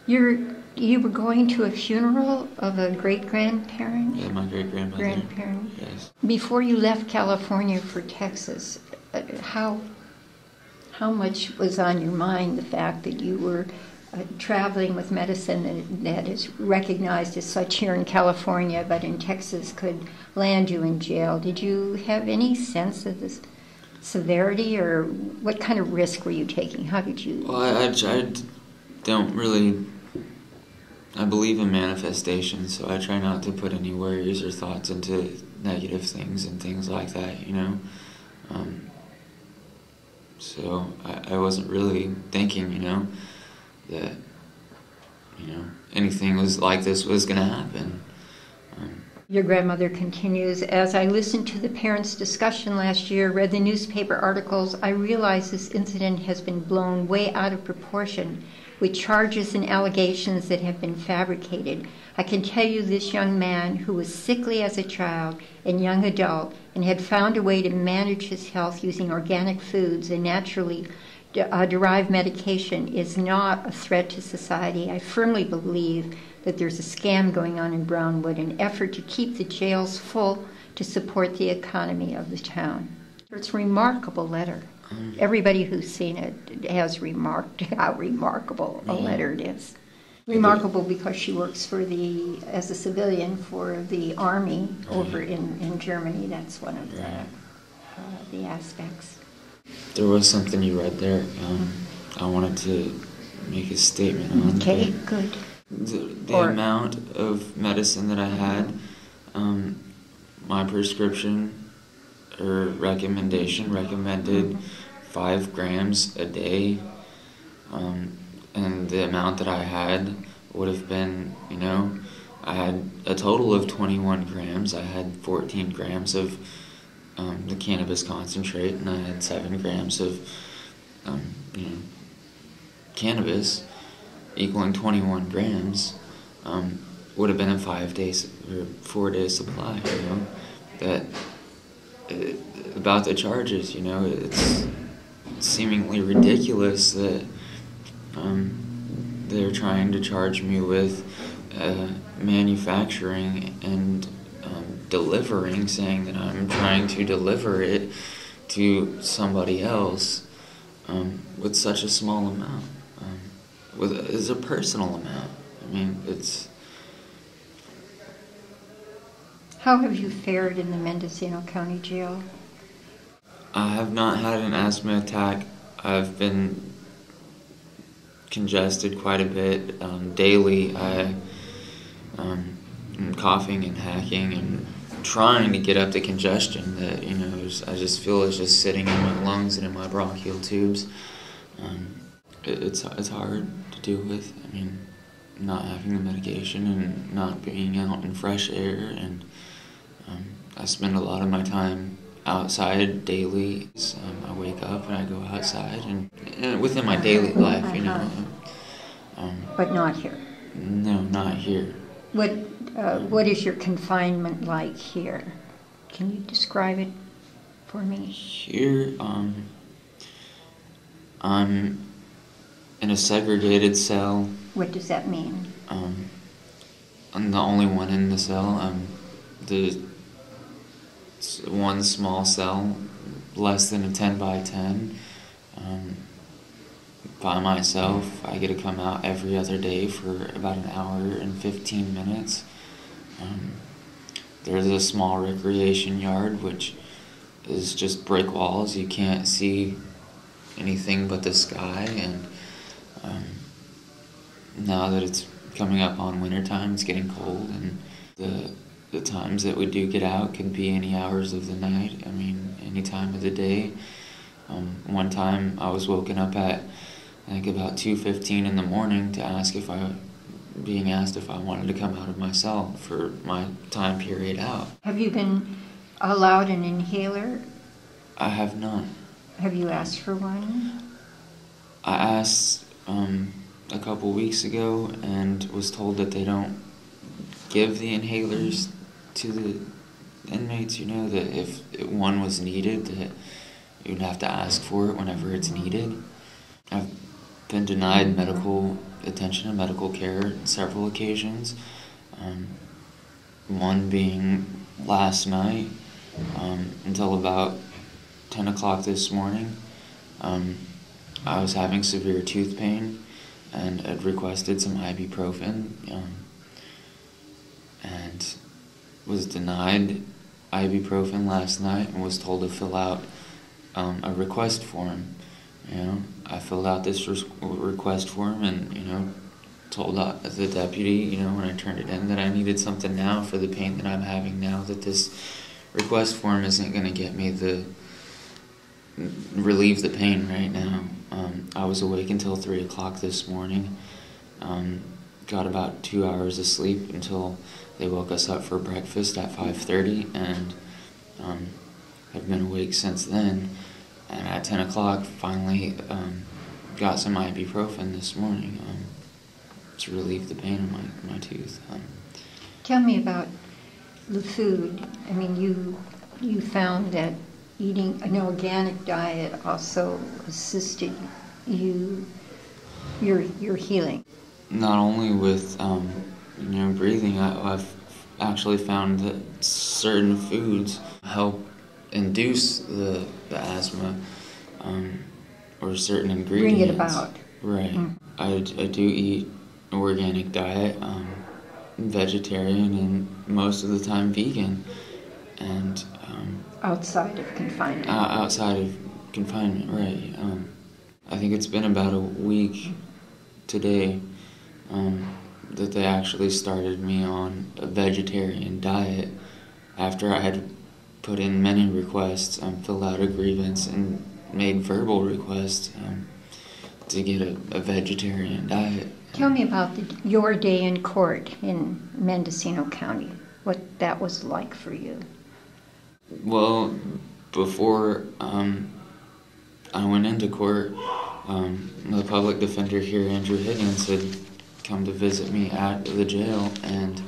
You were going to a funeral of a great-grandparent? Yeah, my great-grandmother. Grandparent? Yes. Before you left California for Texas, how much was on your mind the fact that you were traveling with medicine that is recognized as such here in California, but in Texas could land you in jail? Did you have any sense of this severity, or what kind of risk were you taking? How did you... Well, I don't really... I believe in manifestation, so I try not to put any worries or thoughts into negative things and things like that, you know? So I wasn't really thinking, you know, that, you know, anything was like this was going to happen. Your grandmother continues, as I listened to the parents' discussion last year, read the newspaper articles, I realized this incident has been blown way out of proportion with charges and allegations that have been fabricated. I can tell you this young man, who was sickly as a child and young adult and had found a way to manage his health using organic foods and naturally derived medication, is not a threat to society. I firmly believe that there's a scam going on in Brownwood, an effort to keep the jails full to support the economy of the town. It's a remarkable letter. Everybody who's seen it has remarked how remarkable a letter it is. Remarkable because she works as a civilian for the army over in Germany. That's one of the aspects. There was something you read there. I wanted to make a statement on. Okay, good. The amount of medicine that I had, my prescription or recommended 5 grams a day, and the amount that I had would have been, you know, I had a total of 21 grams. I had 14 grams of the cannabis concentrate, and I had 7 grams of you know, cannabis, equaling 21 grams. Would have been a 5 days or 4 day supply, you know. About the charges, you know, it's seemingly ridiculous that they're trying to charge me with manufacturing and delivering, saying that I'm trying to deliver it to somebody else with such a small amount. It's a personal amount. I mean, it's... How have you fared in the Mendocino County Jail? I have not had an asthma attack. I've been congested quite a bit. Daily, I am coughing and hacking and trying to get up the congestion that, you know, I just feel is just sitting in my lungs and in my bronchial tubes. It's hard to deal with. I mean, not having the medication and not being out in fresh air, and I spend a lot of my time outside daily. I wake up and I go outside and within my daily life, you know. But not here? No, not here. What is your confinement like here? Can you describe it for me? Here, I'm in a segregated cell. What does that mean? I'm the only one in the cell. The one small cell, less than a 10 by 10, by myself. I get to come out every other day for about an hour and 15 minutes. There's a small recreation yard, which is just brick walls. You can't see anything but the sky, and now that it's coming up on wintertime, it's getting cold, and the times that we do get out could be any hours of the night. I mean, any time of the day. One time I was woken up at, I think, about 2:15 in the morning being asked if I wanted to come out of my cell for my time period out. Have you been allowed an inhaler? I have not. Have you asked for one? I asked a couple weeks ago and was told that they don't give the inhalers to the inmates, you know, that if one was needed, that you'd have to ask for it whenever it's needed. I've been denied medical attention and medical care on several occasions. One being last night until about 10 o'clock this morning. I was having severe tooth pain and had requested some ibuprofen and was denied ibuprofen last night and was told to fill out a request form. I filled out this request form and, told the deputy, when I turned it in, that I needed something now for the pain that I'm having now, that this request form isn't going to get me relieve the pain right now. I was awake until 3 o'clock this morning, got about 2 hours of sleep until they woke us up for breakfast at 5:30, and I've been awake since then. And at 10 o'clock, finally got some ibuprofen this morning to relieve the pain in my tooth. Tell me about the food. I mean, you found that eating an organic diet also assisted your healing. Not only with breathing, I've actually found that certain foods help induce the asthma, or certain ingredients. Bring it about. Right. I do eat an organic diet, vegetarian, and most of the time vegan. And outside of confinement. Outside of confinement, right. I think it's been about a week today that they actually started me on a vegetarian diet after I had put in many requests, filled out a grievance, and made verbal requests to get a vegetarian diet. Tell me about your day in court in Mendocino County, what that was like for you. Well, before I went into court, the public defender here, Andrew Higgins, had come to visit me at the jail, and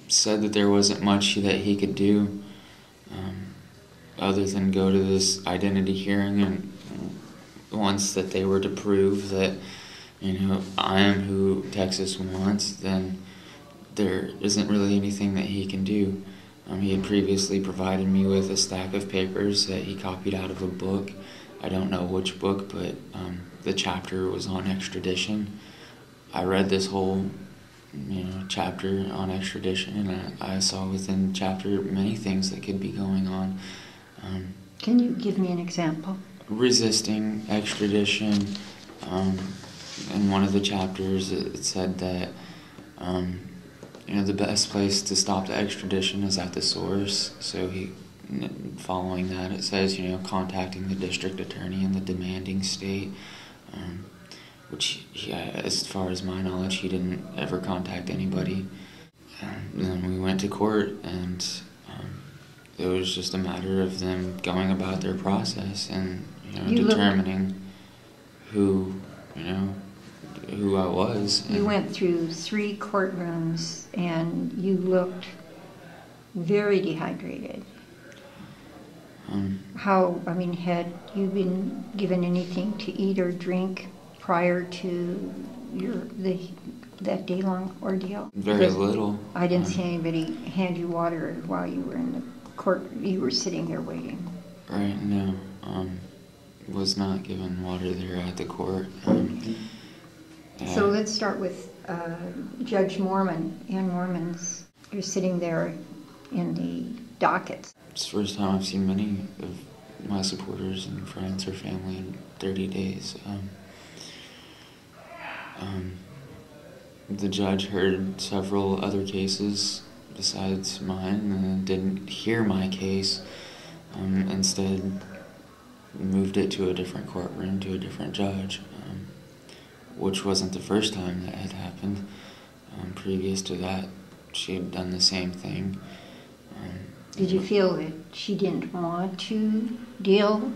said that there wasn't much that he could do other than go to this identity hearing, and once that they were to prove that I am who Texas wants, then there isn't really anything that he can do. He had previously provided me with a stack of papers that he copied out of a book. I don't know which book, but the chapter was on extradition. I read this whole chapter on extradition, and I saw within the chapter many things that could be going on. Can you give me an example? Resisting extradition. In one of the chapters, it said that the best place to stop the extradition is at the source. So following that, it says contacting the district attorney in the demanding state, which as far as my knowledge, he didn't ever contact anybody. And then we went to court, and it was just a matter of them going about their process and determining who I was. You went through 3 courtrooms, and you looked very dehydrated. Had you been given anything to eat or drink prior to that day-long ordeal? Very little. I didn't see anybody hand you water while you were in the court. You were sitting there waiting. Right, no. Was not given water there at the court. So let's start with Judge Mormon. Ann Mormon's. You're sitting there in the dockets. It's the first time I've seen many of my supporters and friends or family in 30 days. The judge heard several other cases besides mine and didn't hear my case. Instead, moved it to a different courtroom, to a different judge, which wasn't the first time that had happened. Previous to that, she had done the same thing. Did you feel that she didn't want to deal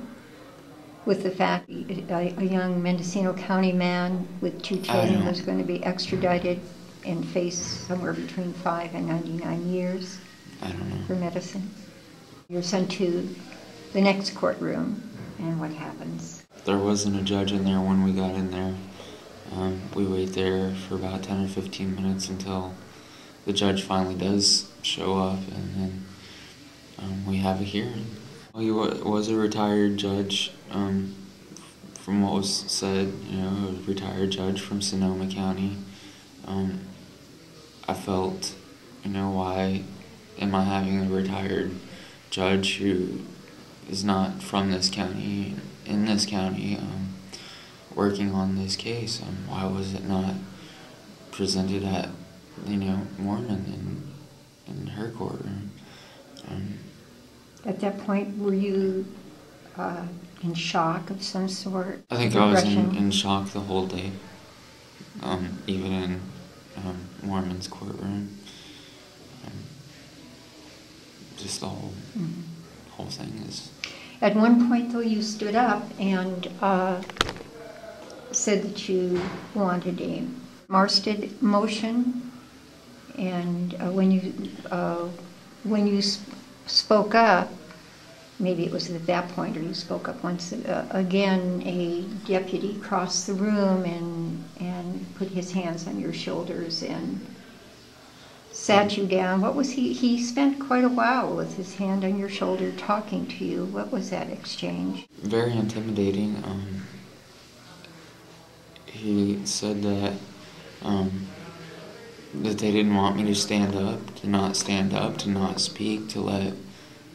with the fact that a young Mendocino County man with 2 children was going to be extradited and face somewhere between 5 and 99 years for medicine? You're sent to the next courtroom, and what happens? there wasn't a judge in there when we got in there. We wait there for about 10 or 15 minutes until the judge finally does show up, and then we have a hearing. He was a retired judge, from what was said, a retired judge from Sonoma County. I felt, why am I having a retired judge who is not from this county, in this county, working on this case? Why was it not presented at, Mormon in her courtroom? At that point, were you in shock of some sort? I think I was in shock the whole day, even in Mormon's courtroom. Just the whole thing is... At one point, though, you stood up and said that you wanted a Marsted motion, and when you spoke up, maybe it was at that point, or you spoke up once again, a deputy crossed the room and put his hands on your shoulders and sat you down. What was he spent quite a while with his hand on your shoulder talking to you. What was that exchange? Very intimidating. He said that they didn't want me to stand up, to not speak, to let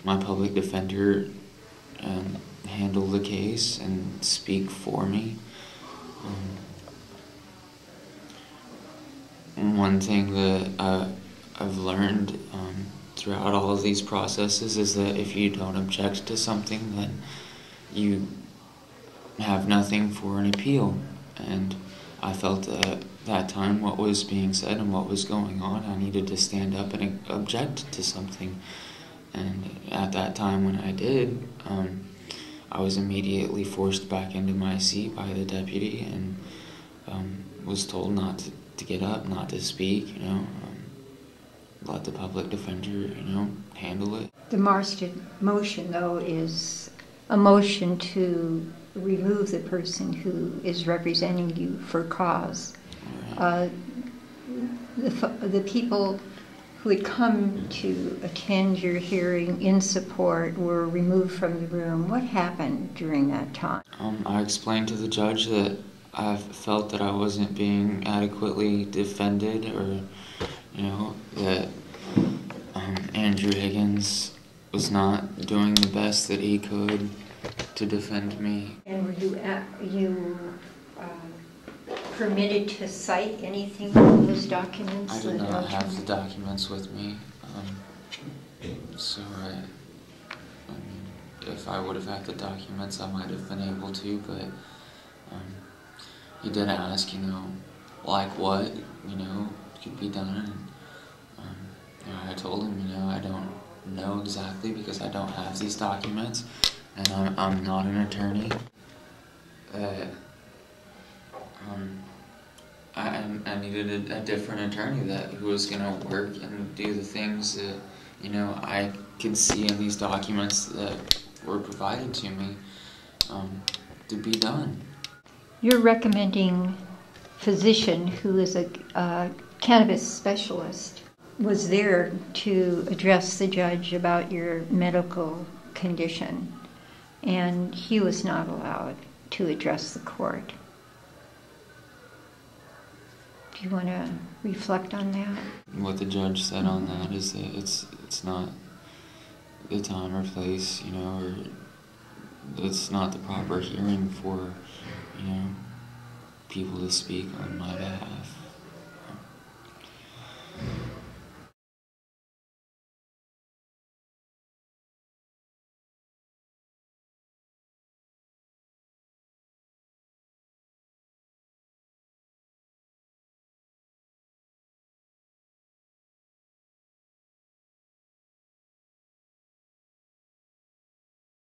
my public defender handle the case and speak for me. One thing that I've learned throughout all of these processes is that if you don't object to something, then you have nothing for an appeal. And I felt at that time what was being said and what was going on, I needed to stand up and object to something. And at that time when I did, I was immediately forced back into my seat by the deputy and was told not to get up, not to speak, let the public defender, handle it. The Marsted motion, though, is a motion to remove the person who is representing you for cause. Right. The people who had come to attend your hearing in support were removed from the room. What happened during that time? I explained to the judge that I felt that I wasn't being adequately defended, or, that Andrew Higgins was not doing the best that he could to defend me. And were you permitted to cite anything from those documents? I did not have the documents with me, so if I would have had the documents, I might have been able to, but he did ask, like what, could be done. And, I told him, I don't know exactly because I don't have these documents, and I'm not an attorney. I needed a different attorney who was going to work and do the things that, I could see in these documents that were provided to me to be done. You're recommending physician who is a cannabis specialist was there to address the judge about your medical condition, and he was not allowed to address the court. Do you want to reflect on that? What the judge said on that is that it's not the time or place, or it's not the proper hearing for, people to speak on my behalf.